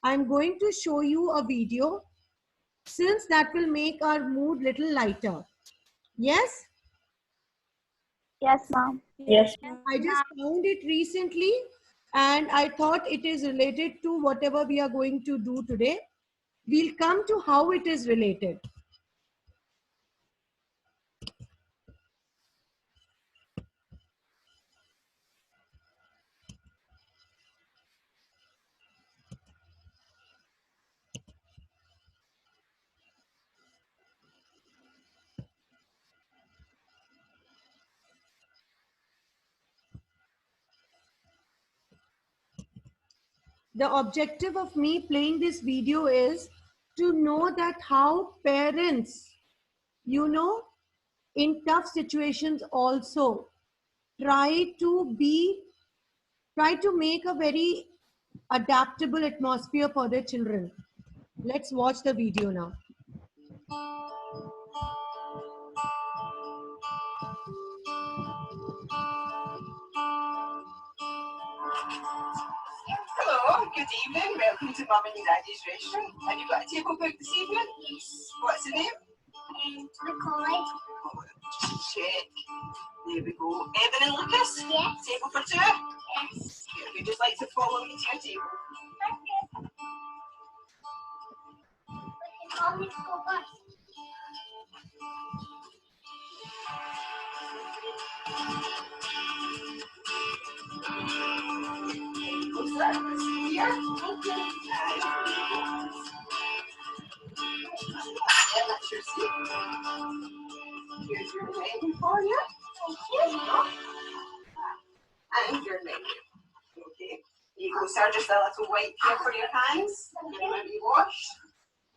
I'm going to show you a video, since that will make our mood little lighter. Yes? Yes, ma'am. Yes. I just found it recently and I thought it is related to whatever we are going to do today. We'll come to how it is related. The objective of me playing this video is to know that how parents, in tough situations also try to make a very adaptable atmosphere for their children. Let's watch the video now. Hello, good evening. Welcome to Mum and Daddy's restaurant. Have you got a table booked this evening? Yes. What's the name? McCoy. Just check. There we go. Evan and Lucas? Yes. Table for two? Yes. If you'd just like to follow me to your table. Thank you. We can always go back. What's that? Let's see here. Thank you. Yeah, that's your seat. Here's your menu for you. Thank you. And your menu. Okay. Here you go, sir. Just a little wipe here for your hands. Get them maybe washed.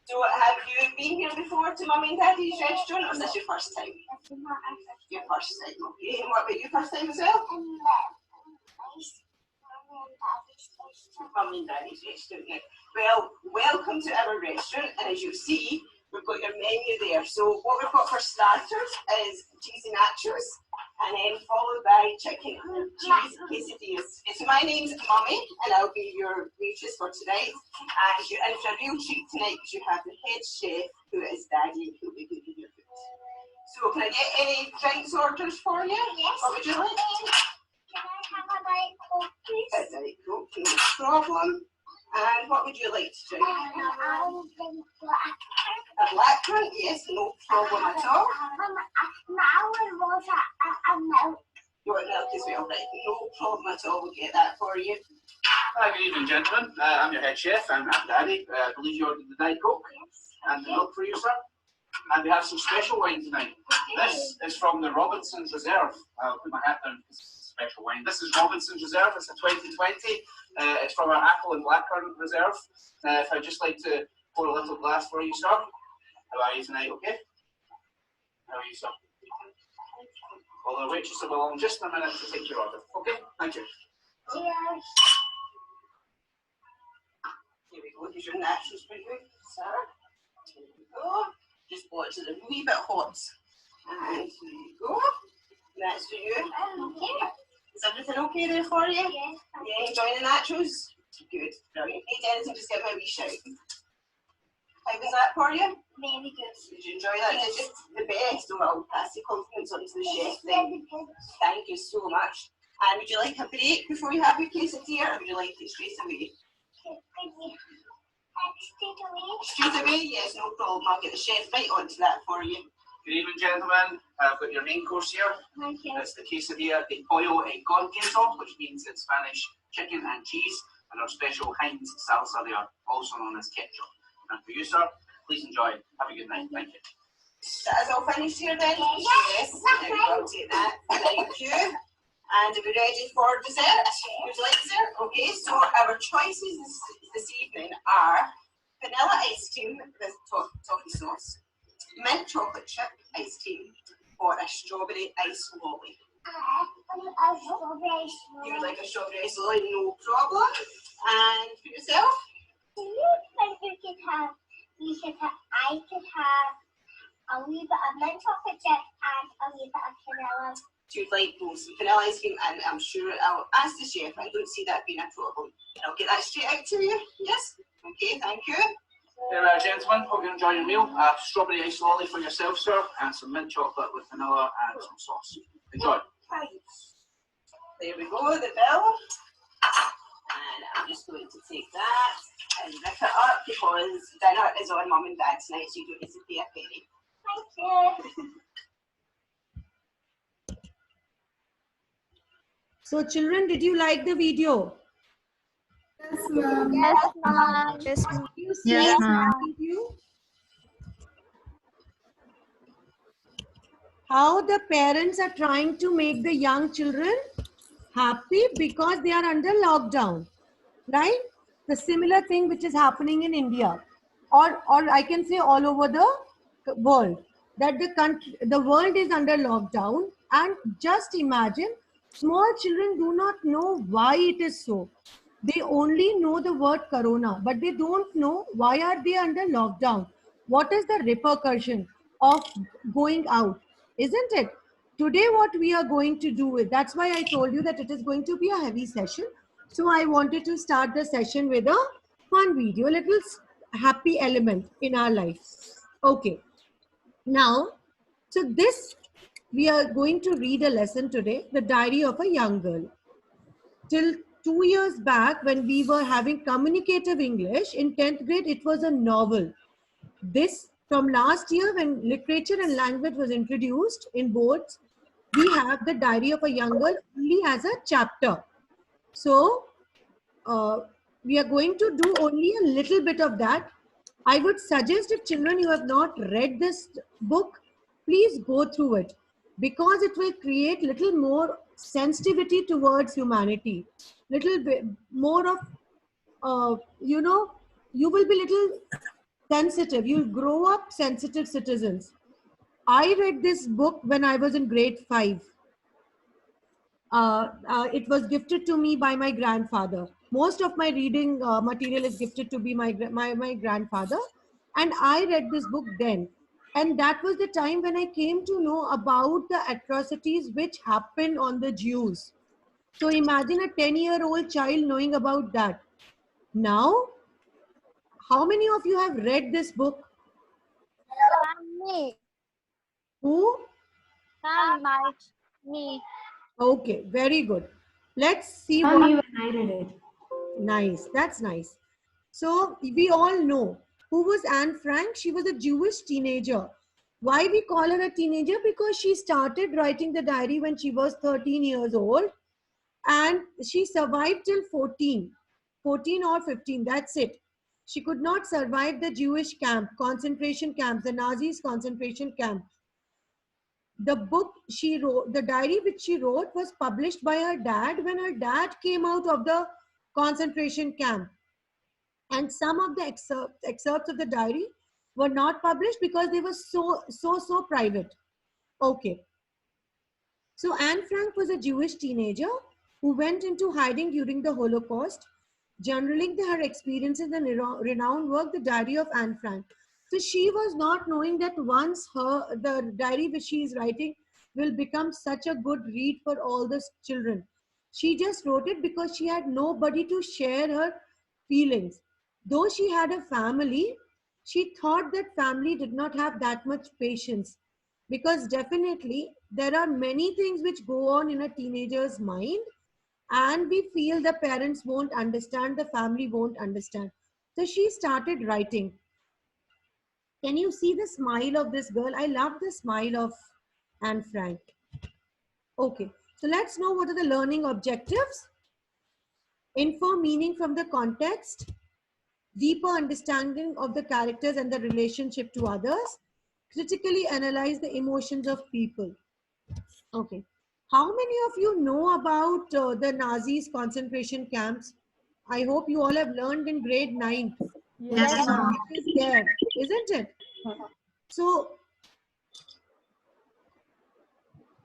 So have you been here before to Mum and Daddy's restaurant, or is this your first time? Your first time, okay. And what about your first time as well? Mum and Daddy's restaurant, yeah. Well, welcome to our restaurant, and as you see, we've got your menu there. So what we've got for starters is cheesy nachos, and then followed by chicken and cheese quesadillas. So my name's Mummy, and I'll be your waitress for tonight. And you're in for a real treat tonight because you have the head chef, who is Daddy, who will be cooking your food. So can I get any drinks orders for you? Yes. What would you like? Can I have a Diet Coke, please? A Diet Coke, no problem. And what would you like to drink? A black one? Yes, no problem at all. You want milk as well, right? No problem at all. We'll get that for you. Hi, good evening, gentlemen. I'm your head chef. I'm Daddy. I believe you ordered the Diet Coke and the milk for you, sir. And we have some special wine tonight. This is from the Robinson's Reserve. I'll put my hat down because it's a special wine. This is Robinson's Reserve. It's a 2020. It's from our apple and blackcurrant reserve. If I'd just like to pour a little glass for you, sir. How are you tonight, okay? How are you, sir? Well, the waitress will be along just in a minute to take your order. Okay, thank you. Cheers. Here we go. Here's your nachos for you, sir. Here we go. Just blow it to the wee bit hot. And here you go. That's for you. Okay. Is everything okay there for you? Yes. Yeah, enjoying the nachos? Good. Brilliant. Need anything, just give me a wee shout. How was that for you? Very good. Did you enjoy that? Did you? The best. Well, pass the compliments on to the chef then. Very good. Thank you so much. And would you like a break before you have your quesadilla, or would you like it straight away? Straight away? Yes, no problem. I'll get the chef right onto that for you. Good evening, gentlemen. I've got your main course here. Thank you. It's the quesadilla de pollo con queso, which means in Spanish chicken and cheese, and our special Heinz salsa there, also known as ketchup. And for you, sir, please enjoy. Have a good night. Thank you. That is all finished here then? Yes. There we go. Take that. Thank you. And are we ready for dessert? Would you like dessert? Okay, so our choices this evening are vanilla ice cream with toffee sauce, mint chocolate chip ice cream, or a strawberry ice lolly. You would like a strawberry ice lolly? No problem. And for yourself? Do you think I could have a wee bit of mint chocolate chip and a wee bit of vanilla you'd like both vanilla ice cream, and I'm sure I'll ask the chef. I don't see that being a problem. I'll get that straight out to you. Yes? Okay, thank you. There, gentlemen, hope you enjoy your meal. Strawberry ice lolly for yourself, sir, and some mint chocolate with vanilla and some sauce. Enjoy. Right. There we go, the bill. And I'm just going to take that and rip it up because dinner is on Mum and Dad tonight, so you don't need to pay a penny. Thank you. So children, did you like the video? Yes, ma'am. Yes, Did you see Yes, the ma'am. video? How the parents are trying to make the young children happy because they are under lockdown, right? The similar thing which is happening in India, or I can say all over the world, that the world is under lockdown, and just imagine, small children do not know why it is so. They only know the word corona, but they don't know why are they under lockdown. What is the repercussion of going out, isn't it? Today what we are going to do is, that's why I told you that it is going to be a heavy session. So I wanted to start the session with a fun video, a little happy element in our life. Okay. Now, so this, we are going to read a lesson today, The Diary of a Young Girl. Till 2 years back, when we were having communicative English in 10th grade, it was a novel. This, from last year, when literature and language was introduced in boards, we have The Diary of a Young Girl only as a chapter. So, we are going to do only a little bit of that. I would suggest, if children, you have not read this book, please go through it, because it will create little more sensitivity towards humanity, little bit more of, you know, you will be little sensitive. You'll grow up sensitive citizens. I read this book when I was in grade 5. It was gifted to me by my grandfather. Most of my reading material is gifted to be my grandfather. And I read this book then. And that was the time when I came to know about the atrocities which happened on the Jews. So imagine a 10-year-old child knowing about that. Now, how many of you have read this book? Me. Who? Me. Okay, very good. Let's see Ma'am, what... even I read it. Nice, that's nice. So we all know who was Anne Frank. She was a Jewish teenager. Why we call her a teenager? Because she started writing the diary when she was 13 years old, and she survived till 14 or 15, that's it. She could not survive the Jewish camp, concentration camps, the Nazis concentration camp. The book she wrote, the diary which she wrote, was published by her dad when her dad came out of the concentration camp. And some of the excerpts of the diary were not published because they were so private. Okay. So Anne Frank was a Jewish teenager who went into hiding during the Holocaust, journaling her experiences in the renowned work, The Diary of Anne Frank. So she was not knowing that once the diary which she is writing will become such a good read for all the children. She just wrote it because she had nobody to share her feelings. Though she had a family, she thought that family did not have that much patience, because definitely there are many things which go on in a teenager's mind, and we feel the parents won't understand, the family won't understand. So she started writing. Can you see the smile of this girl? I love the smile of Anne Frank. Okay, so let's know what are the learning objectives. Infer meaning from the context, deeper understanding of the characters and the relationship to others, critically analyze the emotions of people. Okay, how many of you know about the Nazis concentration camps? I hope you all have learned in grade 9. Yes, ma'am. It is there, isn't it? So,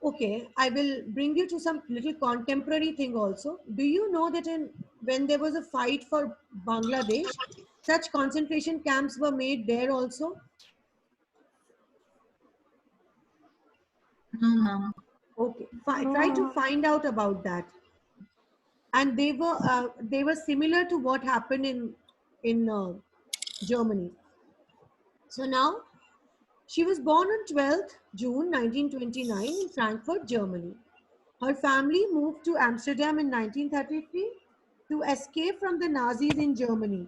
okay, I will bring you to some little contemporary thing also. Do you know that when there was a fight for Bangladesh, such concentration camps were made there also? No, ma'am. Okay, try to find out about that. And they were similar to what happened in Germany. So now she was born on 12th June 1929 in Frankfurt, Germany. Her family moved to Amsterdam in 1933 to escape from the Nazis in Germany.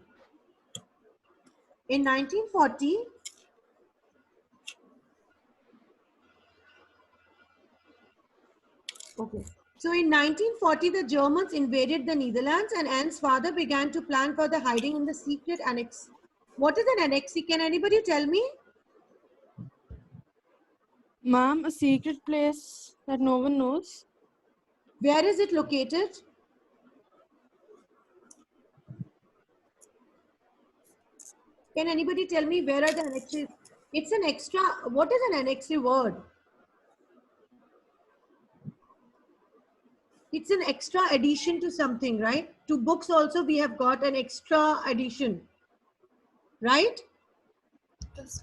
In 1940, okay. So in 1940, the Germans invaded the Netherlands and Anne's father began to plan for the hiding in the secret annex. What is an annex? Can anybody tell me? Ma'am, a secret place that no one knows. Where is it located? Can anybody tell me where are the annexes? It's an extra, what is an annex word? It's an extra addition to something, right? To books also we have got an extra addition, right?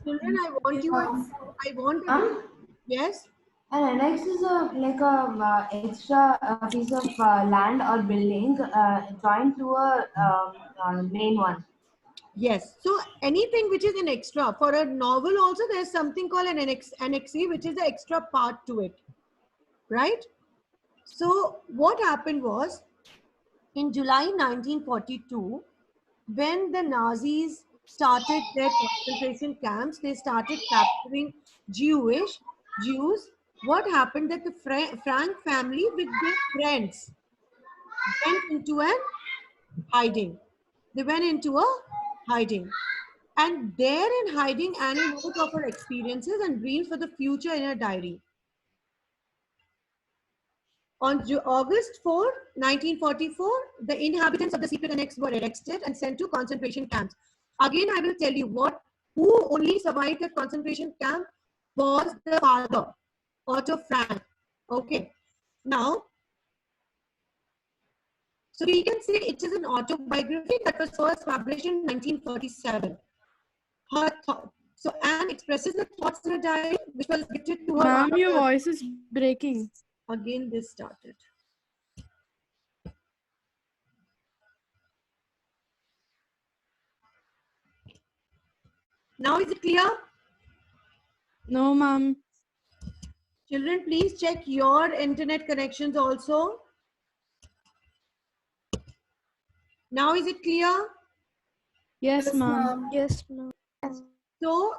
Children, I want yes? An annex is like a extra piece of land or building joined to a main one. Yes. So anything which is an extra, for a novel also there's something called an annexee, which is the extra part to it, right? So what happened was, in July 1942, when the Nazis started their concentration camps, they started capturing Jews. What happened that the Frank family with their friends went into an hiding. They went into a hiding. And there in hiding, Annie wrote of her experiences and dreams for the future in her diary. On August 4, 1944, the inhabitants of the secret annex were arrested and sent to concentration camps. Again, I will tell you who only survived the concentration camp was the father, Otto Frank. Okay. Now, so we can say it is an autobiography that was first published in 1947. So Anne expresses the thoughts in her diary, which was gifted to her. Ma'am, your voice is breaking. Again, this started. Now is it clear? No, ma'am. Children, please check your internet connections also. Now is it clear? Yes, ma'am. Yes, ma'am. So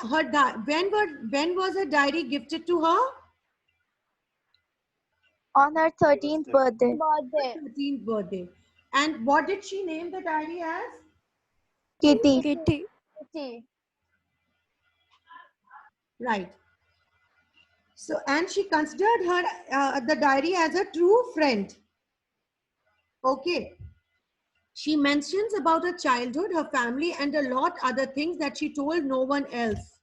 her when was her diary gifted to her? On her 13th birthday. 13th birthday. And what did she name the diary as? Kitty. Right. So, and she considered her the diary as a true friend. Okay. She mentions about her childhood, her family, and a lot other things that she told no one else.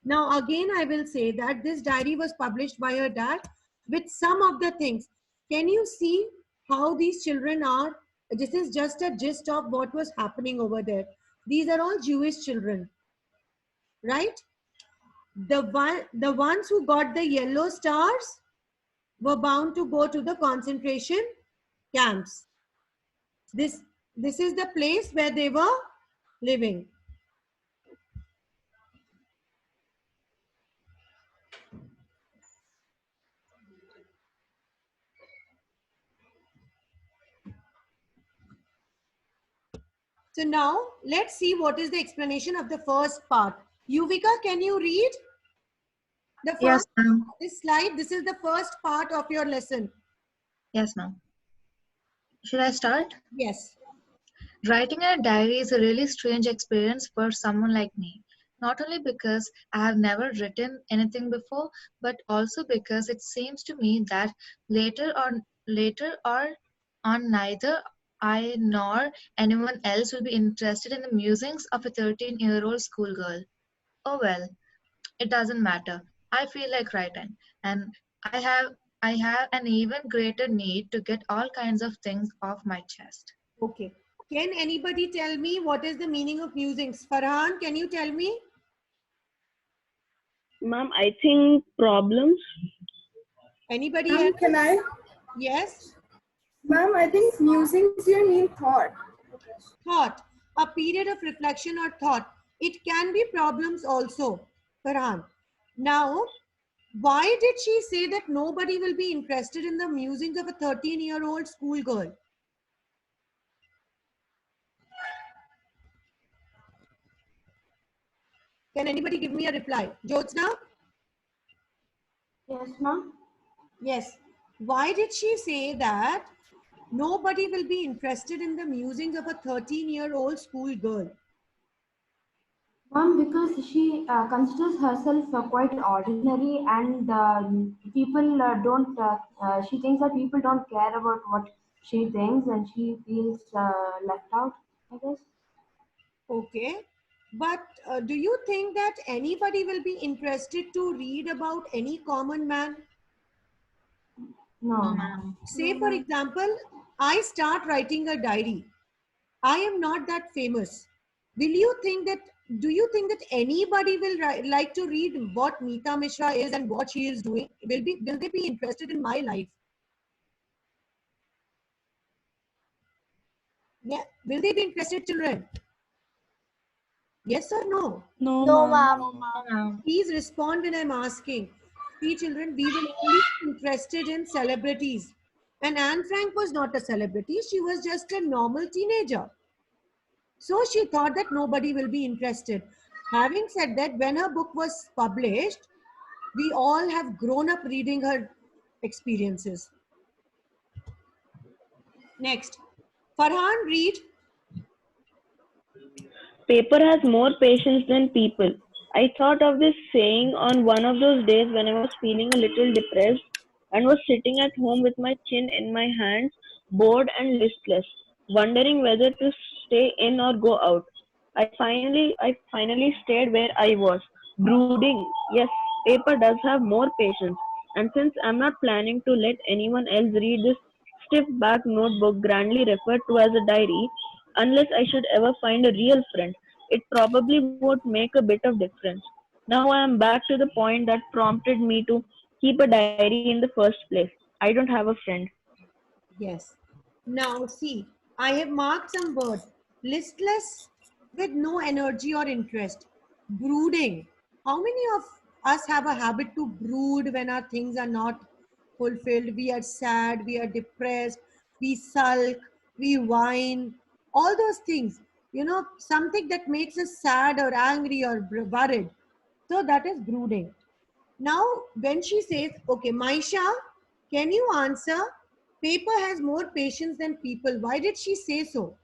Now, again, I will say that this diary was published by her dad with some of the things. Can you see how these children are? This is just a gist of what was happening over there. These are all Jewish children, right? The ones who got the yellow stars were bound to go to the concentration camps. This is the place where they were living. So now let's see what is the explanation of the first part. Yuvika, can you read the first, Yes, ma'am. this slide? This is the first part of your lesson. Yes, ma'am. Should I start? Yes. Writing a diary is a really strange experience for someone like me. Not only because I have never written anything before, but also because it seems to me that later on neither I nor anyone else will be interested in the musings of a 13-year-old schoolgirl. Oh well, it doesn't matter. I feel like writing, and I have I have an even greater need to get all kinds of things off my chest. Okay. Can anybody tell me what is the meaning of musings? Farhan, can you tell me? Ma'am, I think problems. Anybody Ma'am, else? can I? Yes? Ma'am, I think musings here mean thought. Thought. A period of reflection or thought. It can be problems also, Farhan. Now, why did she say that nobody will be interested in the musings of a 13-year-old schoolgirl? Can anybody give me a reply? Jyotsna? Yes, ma'am. Yes. Why did she say that nobody will be interested in the musings of a 13-year-old schoolgirl? Ma'am, because she considers herself quite ordinary, and people don't. She thinks that people don't care about what she thinks, and she feels left out, I guess. Okay. But do you think that anybody will be interested to read about any common man? No. Say, for example, I start writing a diary. I am not that famous. Will you think that, do you think that anybody will like to read what Meeta Mishra is and what she is doing? Will they be interested in my life? Yeah. Will they be interested, children? Yes or no? No, No, ma'am. ma'am. Please respond when I'm asking. See, children, we will only be interested in celebrities. And Anne Frank was not a celebrity. She was just a normal teenager. So she thought that nobody will be interested. Having said that, when her book was published, we all have grown up reading her experiences. Next, Farhan, read. Paper has more patience than people. I thought of this saying on one of those days when I was feeling a little depressed and was sitting at home with my chin in my hands, bored and listless, wondering whether to stay in or go out. I finally stayed where I was, brooding. Yes, paper does have more patience, and since I'm not planning to let anyone else read this stiff back notebook grandly referred to as a diary, unless I should ever find a real friend, it probably would make a bit of difference. Now I am back to the point that prompted me to keep a diary in the first place. I don't have a friend. Yes. Now, see, I have marked some words. Listless with no energy or interest. Brooding. How many of us have a habit to brood when our things are not fulfilled? We are sad, we are depressed, we sulk, we whine, all those things. You know, something that makes us sad or angry or worried. So that is brooding. Now, when she says, okay, Maisha, can you answer? Paper has more patience than people. Why did she say so?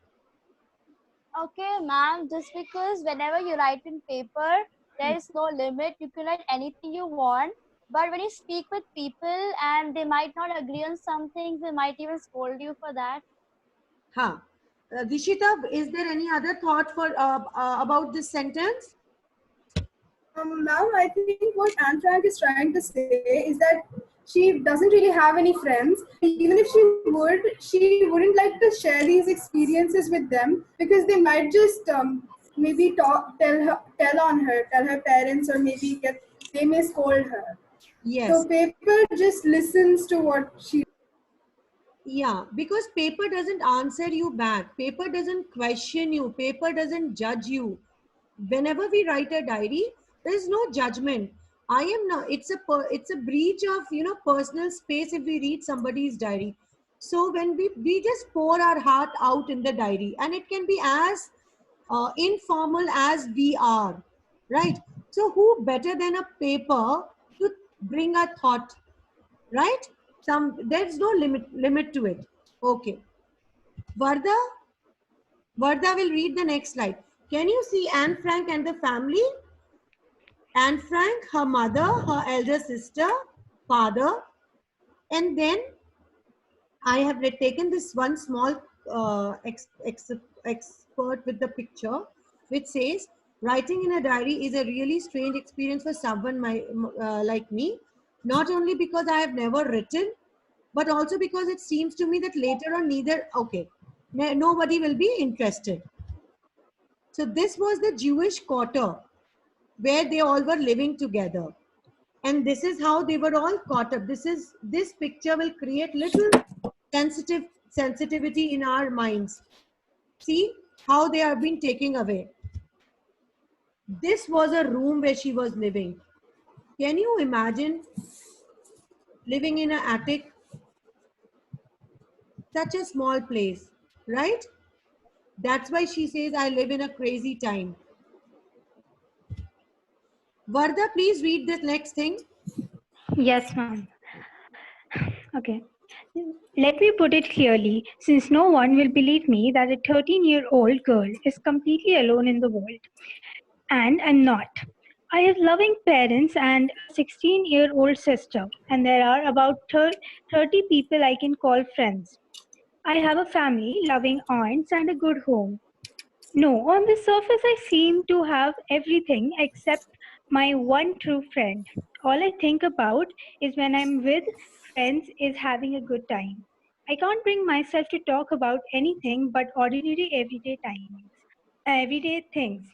Okay, ma'am, just because whenever you write in paper, there is no limit. You can write anything you want. But when you speak with people and they might not agree on something, they might even scold you for that. Huh. Dishita, is there any other thought for about this sentence? Ma'am, I think what Anne Frank is trying to say is that she doesn't really have any friends. Even if she wouldn't like to share these experiences with them because they might just maybe tell her parents, or maybe they may scold her. Yes. So paper just listens to what she. Yeah, because paper doesn't answer you back. Paper doesn't question you. Paper doesn't judge you. Whenever we write a diary, there is no judgment. I am not. It's a breach of personal space if we read somebody's diary. So when we just pour our heart out in the diary, and it can be as informal as we are, right? So who better than a paper to bring a thought, right? There's no limit to it. Okay. Varda, Varda will read the next slide. Can you see Anne Frank and the family? Anne Frank, her mother, her elder sister, father, and then I have taken this one small expert with the picture, which says, writing in a diary is a really strange experience for someone like me, not only because I have never written, but also because it seems to me that later on nobody will be interested. So this was the Jewish quarter where they all were living together. And this is how they were all caught up. This picture will create little sensitivity in our minds. See how they have been taken away. This was a room where she was living. Can you imagine living in an attic? Such a small place, right? That's why she says, I live in a crazy time. Varda, please read this next thing. Yes, ma'am. Okay. Let me put it clearly, since no one will believe me that a 13-year-old girl is completely alone in the world. And I'm not. I have loving parents and a 16-year-old sister, and there are about 30 people I can call friends. I have a family, loving aunts, and a good home. No, on the surface, I seem to have everything except my one true friend. All I think about is when I'm with friends is having a good time. I can't bring myself to talk about anything but ordinary everyday things.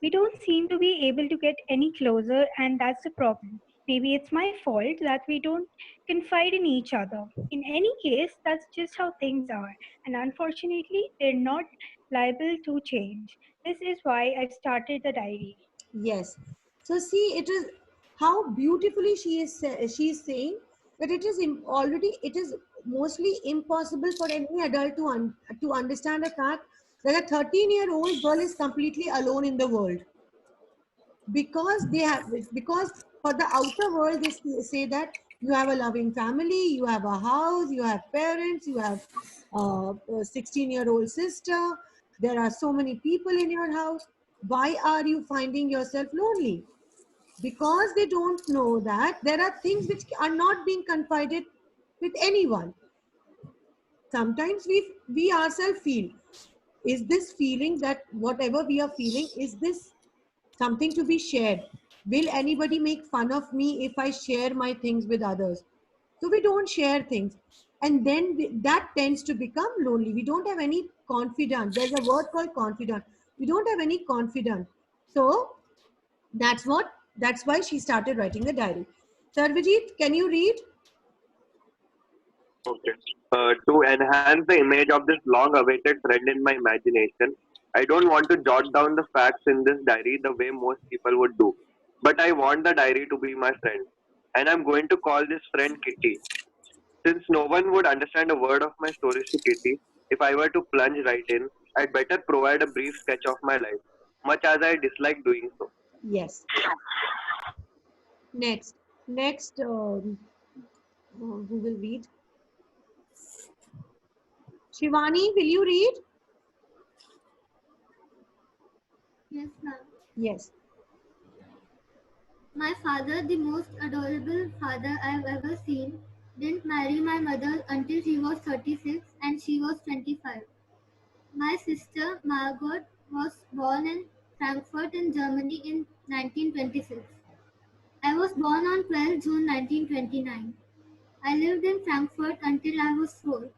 We don't seem to be able to get any closer, and that's the problem. Maybe it's my fault that we don't confide in each other. In any case, that's just how things are, and unfortunately, they're not liable to change. This is why I started the diary. Yes. So see, it is how beautifully she is saying that it is already, it is mostly impossible for any adult to understand the fact that a 13-year-old girl is completely alone in the world, because for the outer world they say that you have a loving family, you have a house, you have parents, you have a 16-year-old sister, there are so many people in your house. Why are you finding yourself lonely? Because they don't know that there are things which are not being confided with anyone. Sometimes we ourselves feel, is this feeling, that whatever we are feeling, is this something to be shared? Will anybody make fun of me if I share my things with others? So we don't share things. And then that tends to become lonely. We don't have any confidence. There's a word called confidence. We don't have any confidence. So that's why she started writing the diary. Sarvajit, can you read? Okay. To enhance the image of this long awaited friend in my imagination, I don't want to jot down the facts in this diary the way most people would do. But I want the diary to be my friend. And I'm going to call this friend Kitty. Since no one would understand a word of my stories to Kitty, if I were to plunge right in, I'd better provide a brief sketch of my life, much as I dislike doing so. Yes. Next, who will read? Shivani, will you read? Yes, ma'am. Yes. My father, the most adorable father I've ever seen, didn't marry my mother until she was 36 and she was 25. My sister, Margot, was born in Frankfurt in Germany in 1926. I was born on 12 June 1929. I lived in Frankfurt until I was 4.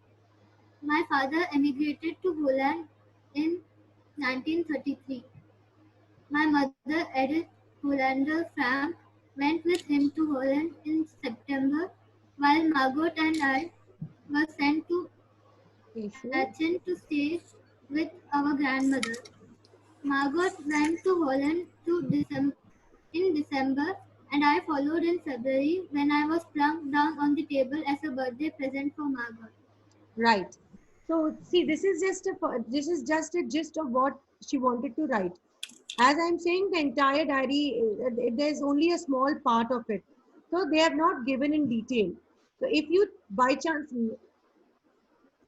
My father emigrated to Holland in 1933. My mother, Edith Hollander Frank, went with him to Holland in September, while Margot and I were sent to Aachen to stay with our grandmother. Margot went to Holland in December, and I followed in February when I was plunked down on the table as a birthday present for Margot. Right. So see, this is just a gist of what she wanted to write. As I'm saying, the entire diary, there's only a small part of it. So they have not given in detail. So if you by chance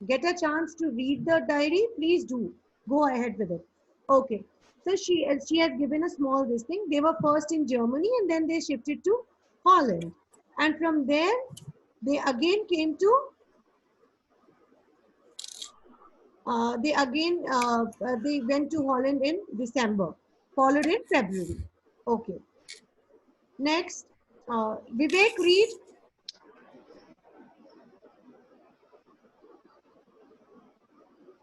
get a chance to read the diary, please do go ahead with it. Okay. So she has given a small this thing. They were first in Germany and then they shifted to Holland, and from there they again came to they went to Holland in December, followed in February. Okay. Next, Vivek, read.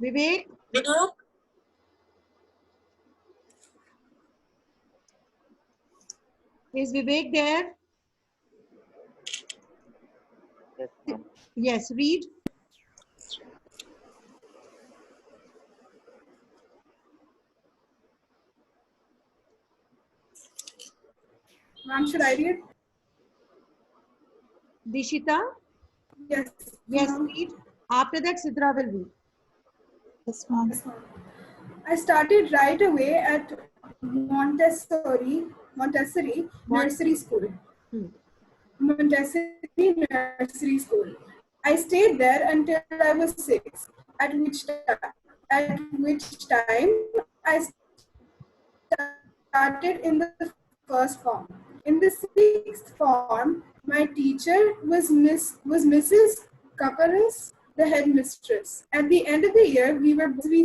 Vivek. Is Vivek there? Yes, read. Ma'am, should I read? Dishita? Yes. Yes, ma'am. read. After that, Sidra will read. Yes, ma'am. Yes, ma'am. I started right away at Montessori Nursery School. Montessori Nursery School. I stayed there until I was 6, at which time I started in the first form. In the sixth form, my teacher was Mrs. Kaparis, the headmistress. At the end of the year, we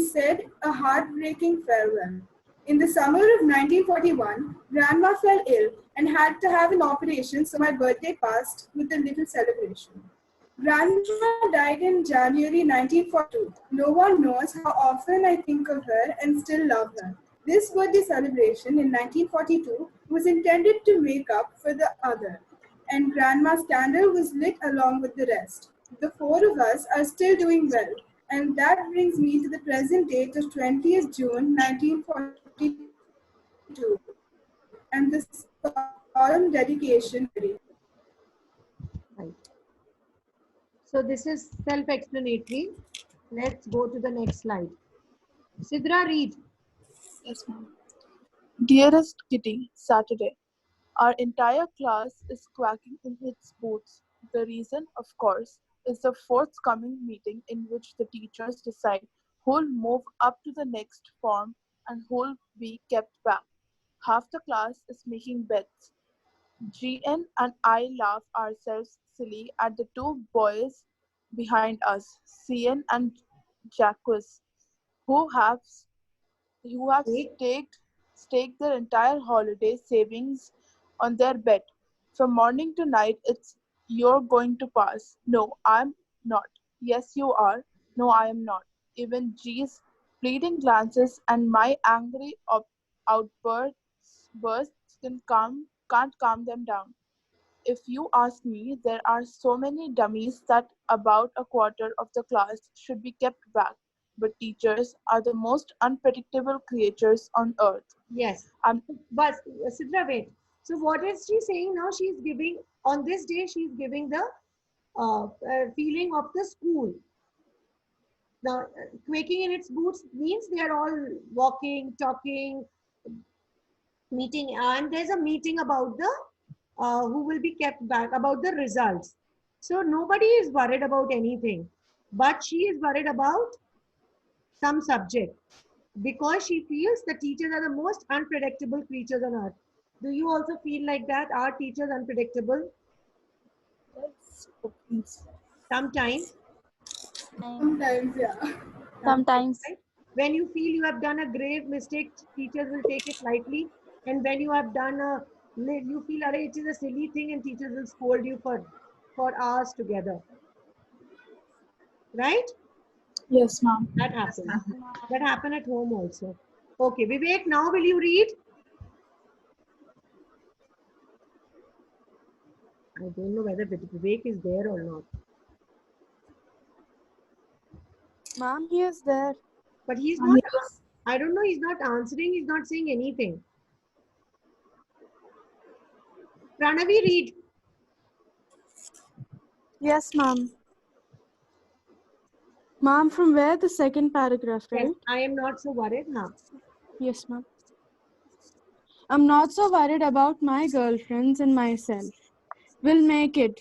said a heartbreaking farewell. In the summer of 1941, Grandma fell ill and had to have an operation, so my birthday passed with a little celebration. Grandma died in January 1942. No one knows how often I think of her and still love her. This birthday celebration in 1942 was intended to make up for the other, and Grandma's candle was lit along with the rest. The four of us are still doing well, and that brings me to the present date of 20th June 1942 and the solemn dedication. Right. So this is self-explanatory. Let's go to the next slide. Sidra, read. Yes, ma'am. Dearest Kitty, Saturday. Our entire class is quacking in its boots. The reason, of course, is the forthcoming meeting in which the teachers decide who'll move up to the next form and who'll be kept back. Half the class is making bets. GN and I laugh ourselves silly at the two boys behind us, CN and Jacques, who have staked their entire holiday savings on their bet. From morning to night, it's you're going to pass. No, I'm not. Yes, you are. No, I am not. Even G's pleading glances and my angry outbursts can't calm them down. If you ask me, there are so many dummies that about a quarter of the class should be kept back. But teachers are the most unpredictable creatures on earth. Yes. But Sidra, wait. So what is she saying now? She's giving, on this day, she's giving the feeling of the school. The quaking in its boots means they are all walking, talking, meeting, and there's a meeting about the who will be kept back, about the results. So nobody is worried about anything, but she is worried about some subject because she feels the teachers are the most unpredictable creatures on earth. Do you also feel like that? Are teachers unpredictable? Sometimes. Sometimes, yeah. Sometimes. Right? When you feel you have done a grave mistake, teachers will take it lightly. And when you have done you feel it is a silly thing and teachers will scold you for hours together. Right? Yes, ma'am. That happens. That happened at home also. Okay, Vivek, now will you read? I don't know whether Vivek is there or not. Ma'am, he is there. But he's not, I don't know, he's not answering, he's not saying anything. Pranavi, read. Yes, ma'am. Ma'am, from where the second paragraph, right? Yes, I am not so worried now. Yes, ma'am. I'm not so worried about my girlfriends and myself. We'll make it.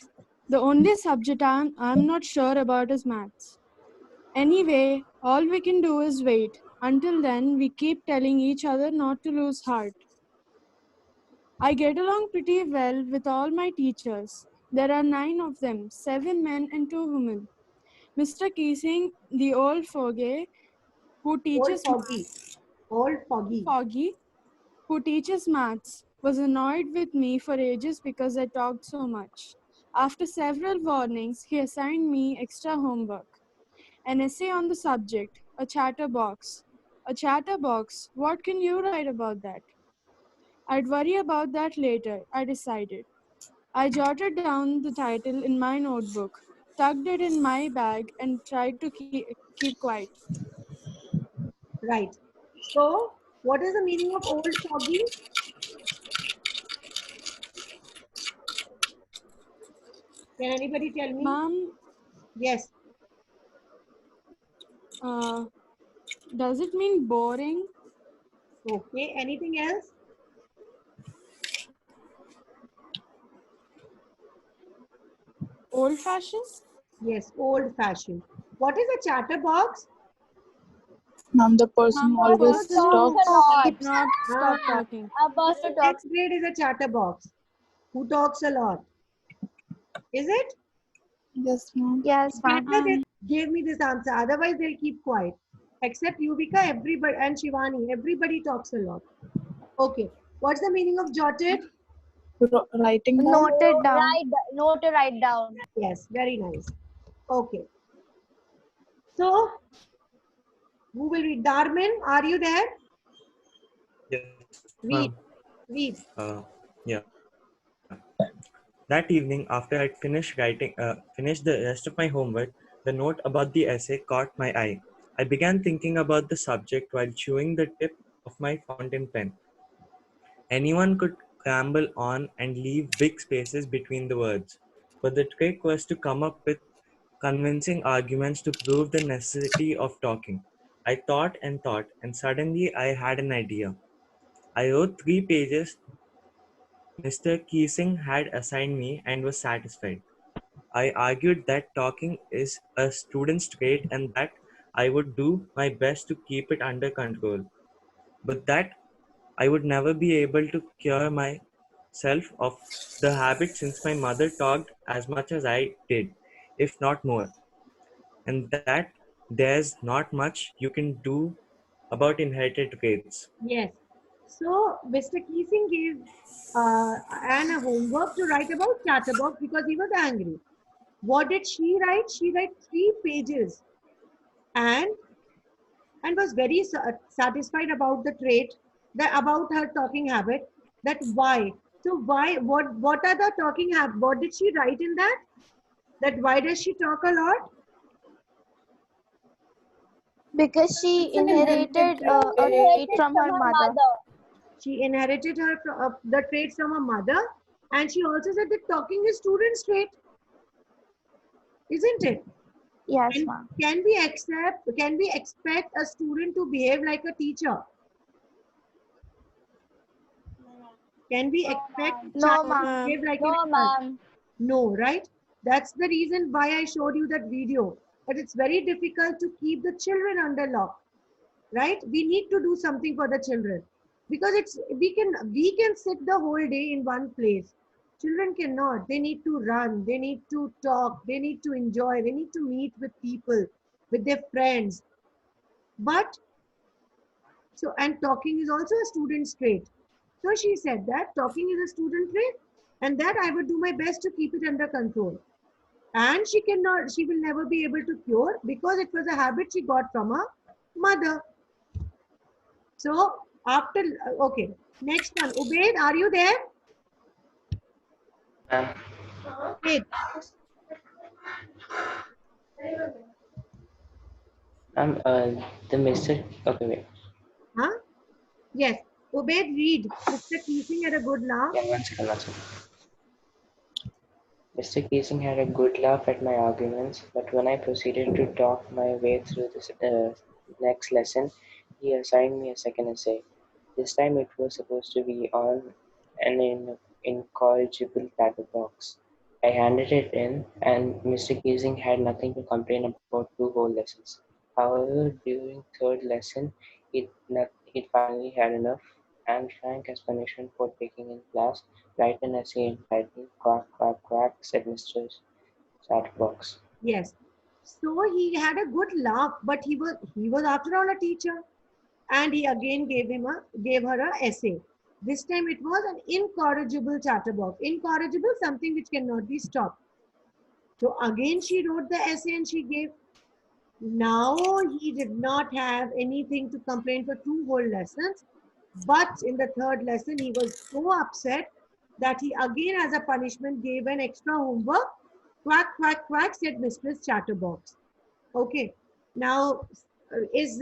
The only subject I'm not sure about is maths. Anyway, all we can do is wait. Until then, we keep telling each other not to lose heart. I get along pretty well with all my teachers. There are 9 of them, 7 men and 2 women. Mr. Keesing, the old fogey, who teaches foggy, who teaches maths, was annoyed with me for ages because I talked so much. After several warnings, he assigned me extra homework. An essay on the subject, a chatterbox. A chatterbox, what can you write about that? I'd worry about that later, I decided. I jotted down the title in my notebook. tucked it in my bag, and tried to keep quiet. Right. So, what is the meaning of old foggy? Can anybody tell me? Mom, Yes. does it mean boring? Okay. Anything else? Old fashioned? Yes, old fashioned. What is a chatterbox? Ma'am, the person who The always person who talks. keeps not stop talking. A person talks. 10th grade is a chatterbox. Who talks a lot? Is it? Yes, ma'am. Yes, ma'am. Better they gave me this answer. Otherwise, they'll keep quiet. Except Yuvika, everybody, and Shivani. Everybody talks a lot. Okay. What's the meaning of jotted? Writing down. Noted down. Note to write down. Yes, very nice. Okay. So, who will read? Darmin, are you there? Yes, Read. ma'am. Read. Yeah. That evening, after I'd finished the rest of my homework, the note about the essay caught my eye. I began thinking about the subject while chewing the tip of my fountain pen. Anyone could ramble on and leave big spaces between the words, but the trick was to come up with convincing arguments to prove the necessity of talking. I thought, and suddenly I had an idea. I wrote 3 pages Mr. Keesing had assigned me and was satisfied. I argued that talking is a student's trait and that I would do my best to keep it under control, but that I would never be able to cure myself of the habit since my mother talked as much as I did, if not more, and that there's not much you can do about inherited traits. Yes. So, Mr. Keesing gave Anne a homework to write about chatterbox because he was angry. What did she write? She wrote 3 pages and was very satisfied about the trait, about her talking habit. That why? So why? What are the talking habits? What did she write in that? That why does she talk a lot? Because she It's an inherited inherited a trait from her mother. She inherited the trait from her mother, and she also said that talking is student's trait, isn't it? Yes, And ma'am. can we expect a student to behave like a teacher? Can we expect a No, child to ma'am. behave like No, an adult? ma'am. No, right? That's the reason why I showed you that video. But it's very difficult to keep the children under lock, right? We need to do something for the children because we can sit the whole day in one place. Children cannot. They need to run. They need to talk. They need to enjoy. They need to meet with people, with their friends. But and talking is also a student's trait. So she said that talking is a student trait and that I would do my best to keep it under control. And she will never be able to cure because it was a habit she got from her mother. So okay, next one. Ubaid, are you there? Ubaid. The Mr. Okay, wait. Huh? Yes. Ubaid, read. Mr. Keesing had a good laugh. Yeah, one second, one second. Mr. Keesing had a good laugh at my arguments, but when I proceeded to talk my way through this next lesson, he assigned me a second essay. This time it was supposed to be on an incorrigible chatterbox. I handed it in, and Mr. Keesing had nothing to complain about 2 whole lessons. However, during third lesson, he'd finally had enough, and Frank, as punishment for taking in class, write an essay entitled "Quack, Quack, Quack," said Mr. Chatterbox. Yes. So he had a good laugh, but he was after all a teacher. And he again gave her a essay. This time it was an incorrigible chatterbox. Incorrigible, something which cannot be stopped. So again she wrote the essay and she gave. Now he did not have anything to complain for 2 whole lessons. But in the third lesson, he was so upset that he again, as a punishment, gave an extra homework Quack, quack, quack, said Mistress Chatterbox. Okay. Now, is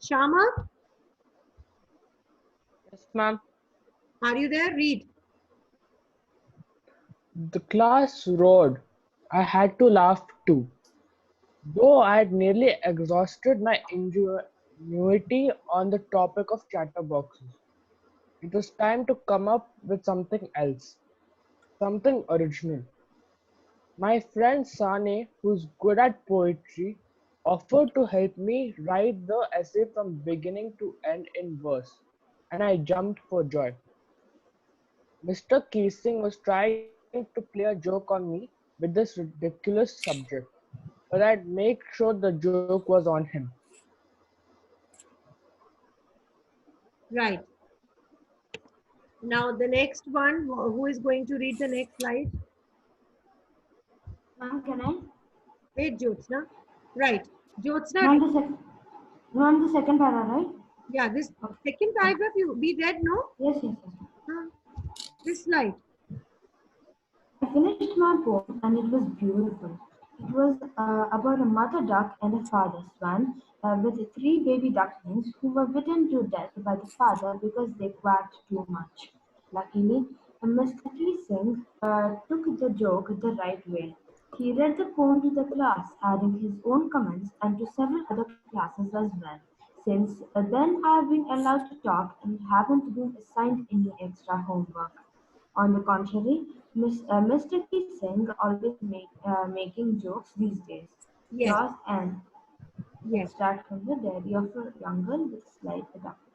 Shama, Yes, ma'am. are you there? Read. The class roared. I had to laugh too, though I had nearly exhausted my ingenuity on the topic of chatterboxes. It was time to come up with something else, something original. My friend Sane, who's good at poetry, offered to help me write the essay from beginning to end in verse, and I jumped for joy. Mr. Keesing was trying to play a joke on me with this ridiculous subject, but I'd make sure the joke was on him. Right. Now, the next one, who is going to read the next slide? Ma'am, can I? Wait, Jyotsna. Right. Jyotsna. Ma'am, the second para, right? Yeah, this second paragraph we read, no? Yes, yes, This slide. I finished my poem and it was beautiful. It was about a mother duck and a father swan with three baby ducklings who were bitten to death by the father because they quacked too much. Luckily, Mr. Keesing took the joke the right way. He read the poem to the class, adding his own comments and to several other classes as well. Since then, I have been allowed to talk and haven't been assigned any extra homework. On the contrary, Mr. Keesing always making jokes these days. Yes. Yours and Yes. Start from the diary of a young girl with slight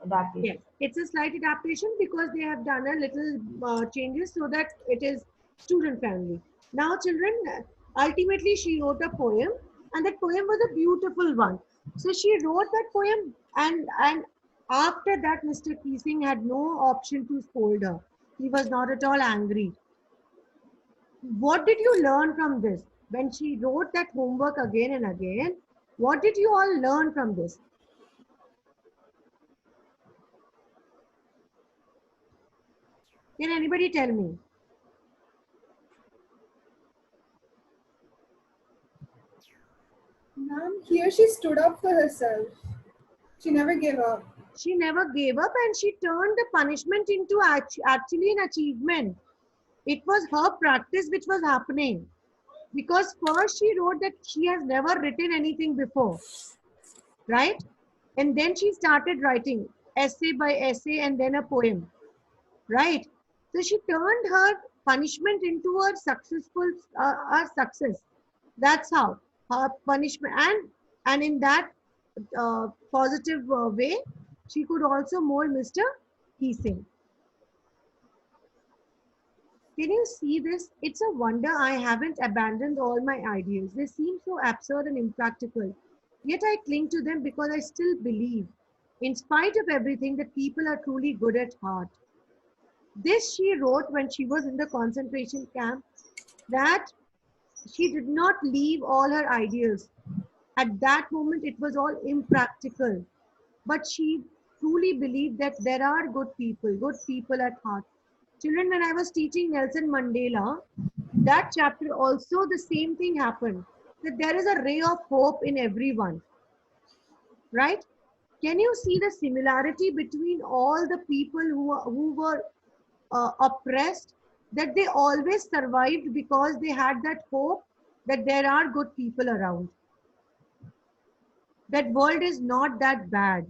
adaptation. Yes, it's a slight adaptation because they have done a little changes so that it is student friendly. Now, children, ultimately she wrote a poem, and that poem was a beautiful one. So she wrote that poem, and after that, Mr. Keesing had no option to scold her. He was not at all angry. What did you learn from this? When she wrote that homework again and again, what did you all learn from this? Can anybody tell me? Ma'am, here she stood up for herself. She never gave up. She never gave up, and she turned the punishment into actually an achievement. It was her practice which was happening. Because first she wrote that she has never written anything before. Right? And then she started writing essay by essay and then a poem. Right? So she turned her punishment into a successful success. That's how her punishment, and in that positive way, she could also mold Mr. Keesing. Can you see this? It's a wonder I haven't abandoned all my ideas. They seem so absurd and impractical. Yet I cling to them because I still believe, in spite of everything, that people are truly good at heart. This she wrote when she was in the concentration camp, that she did not leave all her ideals. At that moment, it was all impractical. But she truly believed that there are good people at heart. Children, when I was teaching Nelson Mandela, that chapter also the same thing happened. That there is a ray of hope in everyone. Right? Can you see the similarity between all the people who were oppressed, that they always survived because they had that hope that there are good people around. That world is not that bad.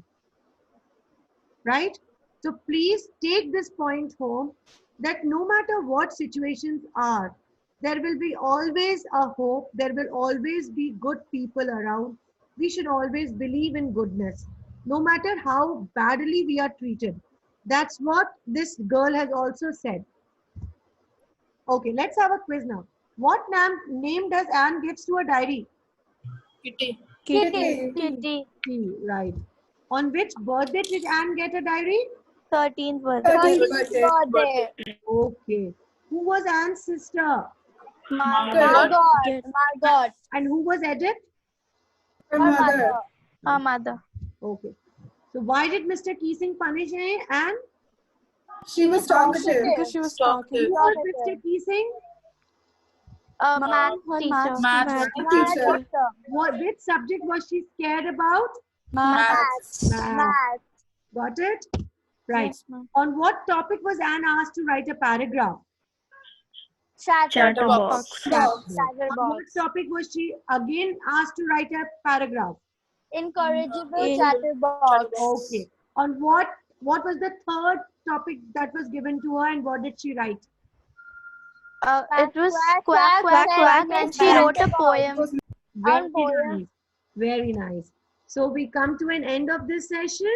Right? So please take this point home, that no matter what situations are, there will be always a hope, there will always be good people around. We should always believe in goodness, no matter how badly we are treated. That's what this girl has also said. Okay, let's have a quiz now. What name does Anne gives to a diary? Kitty. Kitty. Right. On which birthday did Anne get a diary? 13th birthday. 13th birthday. Okay. Who was Anne's sister? Margot. And who was Edith? Her mother. Her mother. Okay. So why did Mr. Keesing punish Anne? She was talkative. Because she was talking. Who was Mr. Keesing? Math teacher. Math teacher. Which subject was she scared about? Maths. Math. Got it? Right. Yes, ma'am. On what topic was Anne asked to write a paragraph? Chatterbox. On Chatterbox. what topic was she again asked to write a paragraph? Incorrigible chatterbox. Okay. On what was the third topic that was given to her, and what did she write? It was quack, quack, quack, and she wrote a poem. Very nice. Very nice. So we come to an end of this session.